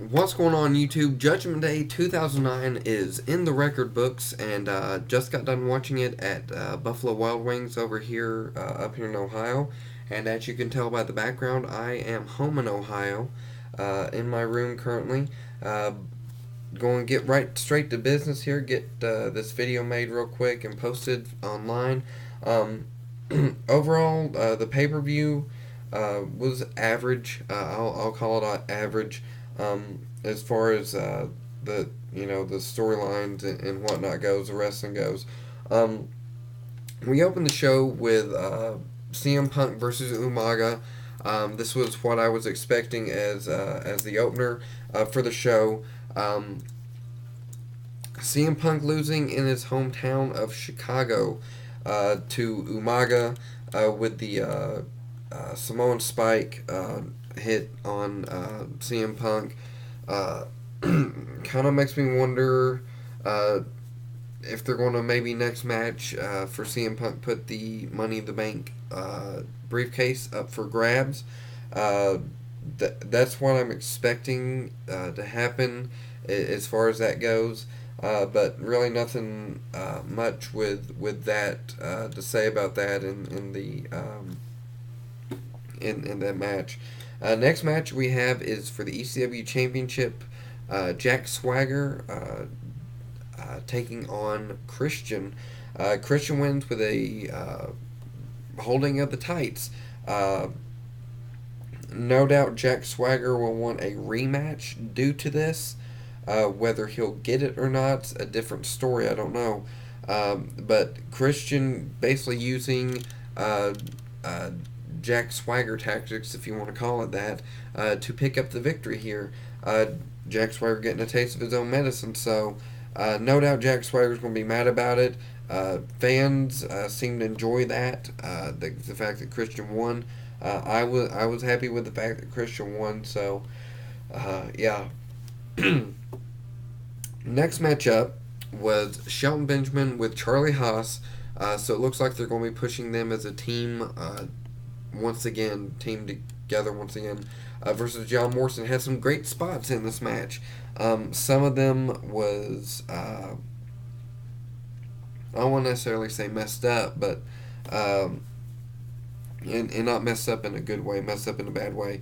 What's going on, YouTube? Judgment Day 2009 is in the record books, and just got done watching it at Buffalo Wild Wings over here, up here in Ohio. And as you can tell by the background, I am home in Ohio, in my room currently. Uh, Going to get right straight to business here, get this video made real quick and posted online. Um, Overall, the pay per view was average. I'll call it average. As far as the storylines and whatnot goes, the wrestling goes. Um, we opened the show with CM Punk versus Umaga. This was what I was expecting as the opener for the show. CM Punk losing in his hometown of Chicago to Umaga with the Samoan Spike hit on CM Punk. Uh, kind of makes me wonder if they're going to maybe next match for CM Punk put the Money in the Bank briefcase up for grabs. Uh, that's what I'm expecting to happen as far as that goes. But really nothing much with that to say about that in the in that match. Next match we have is for the ECW Championship. Jack Swagger taking on Christian. Christian wins with a holding of the tights. No doubt Jack Swagger will want a rematch due to this. Whether he'll get it or not, a different story. I don't know. But Christian basically using Jack Swagger tactics, if you want to call it that, to pick up the victory here. Jack Swagger getting a taste of his own medicine, so no doubt Jack Swagger's going to be mad about it. Fans seem to enjoy that. The fact that Christian won. I was happy with the fact that Christian won. So yeah. Next matchup was Shelton Benjamin with Charlie Haas. So it looks like they're going to be pushing them as a team once again, team together once again, versus John Morrison. Had some great spots in this match. Some of them was, I don't want to necessarily say messed up, but and not messed up in a good way, messed up in a bad way.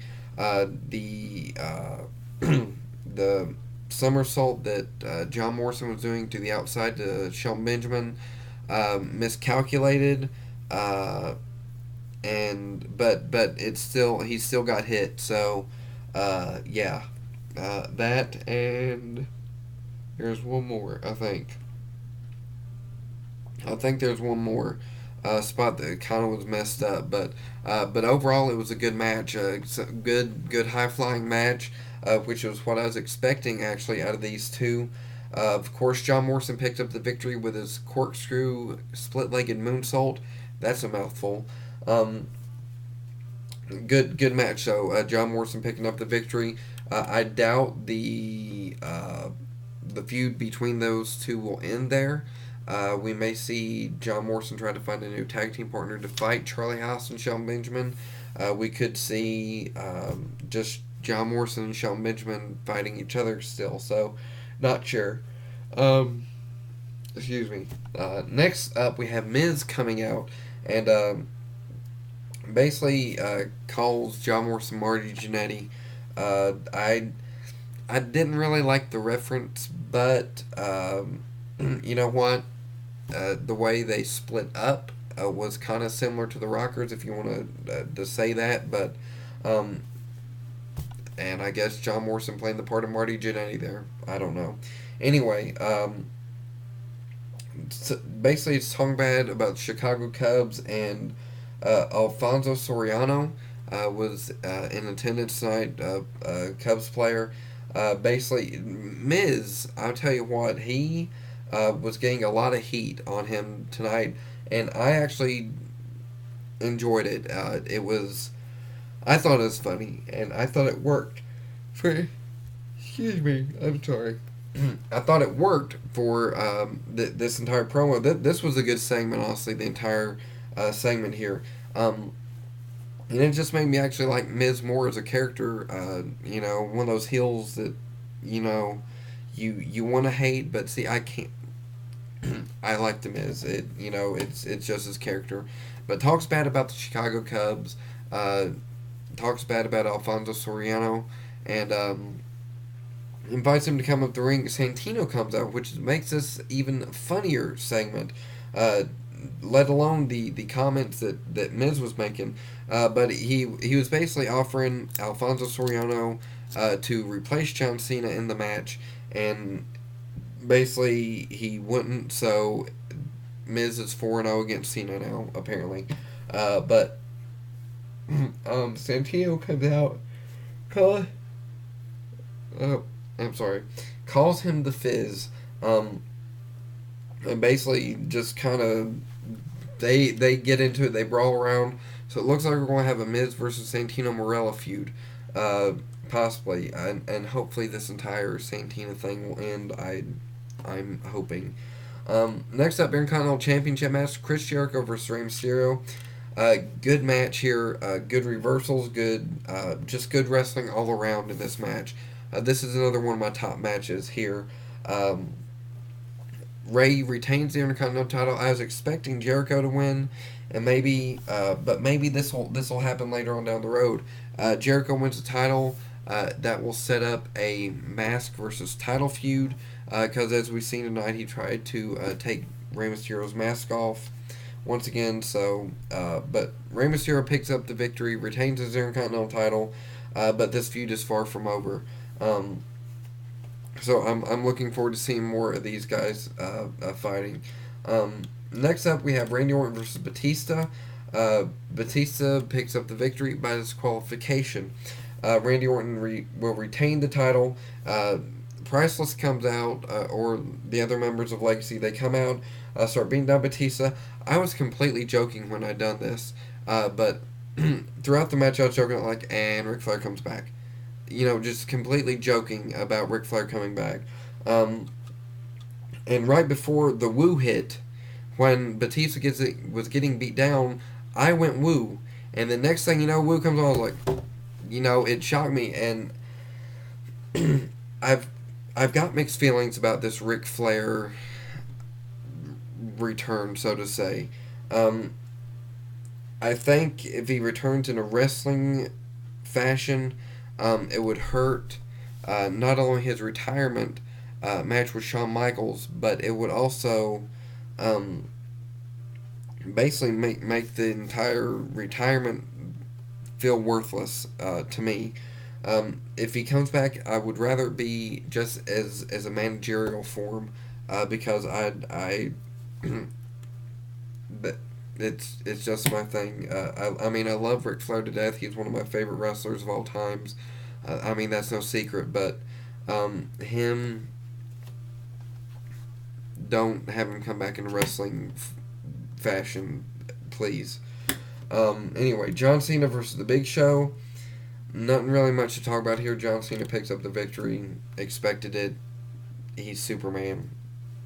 The somersault that John Morrison was doing to the outside to Shelton Benjamin, miscalculated, and but it's still he still got hit. So yeah, that, and there's one more. I think there's one more spot that kind of was messed up, but overall it was a good match. It's a good high flying match, which was what I was expecting actually out of these two. Of course, John Morrison picked up the victory with his corkscrew split legged moonsault. That's a mouthful. Um, good match. So John Morrison picking up the victory. I doubt the feud between those two will end there. We may see John Morrison try to find a new tag team partner to fight Charlie Haas and Shelton Benjamin. We could see just John Morrison and Shelton Benjamin fighting each other still. So, not sure. Um, Excuse me. Next up, we have Miz coming out and basically calls John Morrison Marty Jannetty. I didn't really like the reference, but you know what? The way they split up was kind of similar to the Rockers, if you want to say that. But and I guess John Morrison playing the part of Marty Jannetty there. I don't know. Anyway, so basically it's talking bad about Chicago Cubs, and Alfonso Soriano was in attendance tonight, Cubs player. Basically, Miz, I'll tell you what, he was getting a lot of heat on him tonight, and I actually enjoyed it. I thought it was funny, and I thought it worked. For, excuse me, I'm sorry. I thought it worked for this entire promo. This was a good segment, honestly, the entire segment here. And it just made me actually like Miz more as a character. One of those heels that you know, you want to hate, but see, I can't. I like the Miz. It's just his character, but talks bad about the Chicago Cubs. Uh, Talks bad about Alfonso Soriano, and invites him to come up the ring. Santino comes out, which makes this even funnier segment. Uh, Let alone the comments that Miz was making. But he was basically offering Alfonso Soriano to replace John Cena in the match, and basically he wouldn't. So Miz is 4-0 against Cena now, apparently. But Santino comes out, call, I'm sorry, calls him the Fizz, um, and basically just kind of they get into it, they brawl around. So it looks like we're going to have a Miz versus Santino Marella feud, uh, possibly, and hopefully this entire Santino thing will end. I'm hoping. Next up, Intercontinental Championship match: Chris Jericho versus Rey Mysterio. Good match here. Good reversals. Just good wrestling all around in this match. This is another one of my top matches here. Um, Ray retains the Intercontinental title. I was expecting Jericho to win, and but maybe this will happen later on down the road. Jericho wins the title. That will set up a mask versus title feud. Because as we've seen tonight, he tried to take Rey Mysterio's mask off once again. But Rey Mysterio picks up the victory, retains his Intercontinental title. But this feud is far from over. So I'm looking forward to seeing more of these guys fighting. Next up, we have Randy Orton versus Batista. Batista picks up the victory by disqualification. Randy Orton will retain the title. Priceless comes out, or the other members of Legacy, they come out, start beating down Batista. I was completely joking when I done this, but throughout the match I was joking like, and Ric Flair comes back. Just completely joking about Ric Flair coming back. And right before the woo hit, when Batista was getting beat down, I went woo. And the next thing you know, woo comes on. I was like, it shocked me. And I've got mixed feelings about this Ric Flair return, so to say. I think if he returns in a wrestling fashion, it would hurt not only his retirement match with Shawn Michaels, but it would also basically make the entire retirement feel worthless to me. If he comes back, I would rather it be just as a managerial form, because but it's just my thing. I mean, I love Ric Flair to death. He's one of my favorite wrestlers of all times. I mean, that's no secret. But him, don't have him come back in wrestling fashion, please. Anyway, John Cena versus The Big Show. Nothing really much to talk about here. John Cena picks up the victory. Expected it. He's Superman.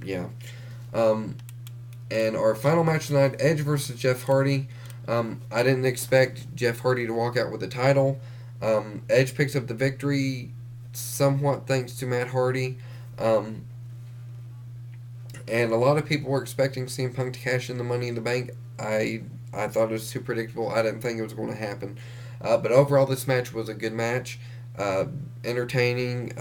Yeah. And our final match tonight, Edge versus Jeff Hardy. I didn't expect Jeff Hardy to walk out with the title. Edge picks up the victory somewhat thanks to Matt Hardy. And a lot of people were expecting CM Punk to cash in the Money in the Bank. I thought it was too predictable. I didn't think it was going to happen. But overall, this match was a good match. Entertaining.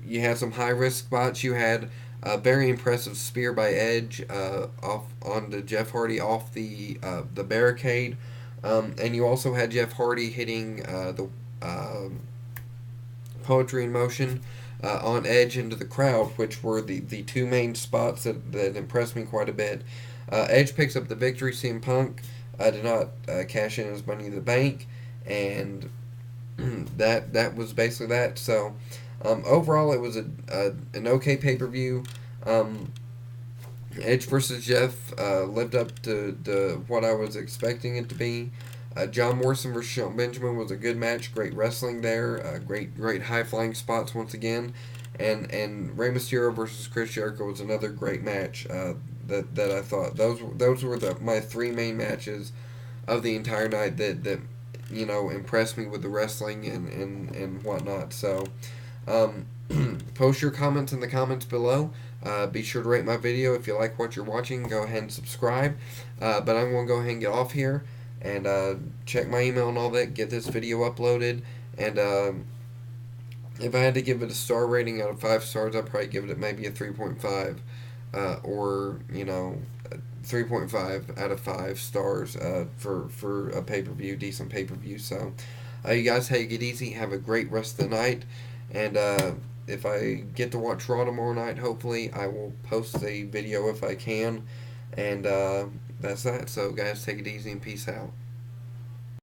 You had some high-risk spots. You had a very impressive spear by Edge off onto Jeff Hardy off the barricade. And you also had Jeff Hardy hitting the Poetry in Motion on Edge into the crowd, which were the two main spots that impressed me quite a bit. Edge picks up the victory. CM Punk did not cash in his Money in the Bank, and that was basically that. So overall, it was an okay pay-per-view. Edge versus Jeff lived up to what I was expecting it to be. John Morrison versus Shelton Benjamin was a good match. Great wrestling there. Great high flying spots once again. And Rey Mysterio versus Chris Jericho was another great match. That I thought those were my three main matches of the entire night that impressed me with the wrestling and whatnot. So Post your comments in the comments below. Be sure to rate my video if you like what you're watching. Go ahead and subscribe. But I'm going to go ahead and get off here and check my email and all that. Get this video uploaded. And if I had to give it a star rating out of 5 stars, I'd probably give it maybe a 3.5. Or 3.5 out of 5 stars for a pay-per-view, decent pay-per-view. So you guys take it easy, have a great rest of the night, and if I get to watch Raw tomorrow night, hopefully I will post a video if I can, and that's that. So guys, take it easy and peace out.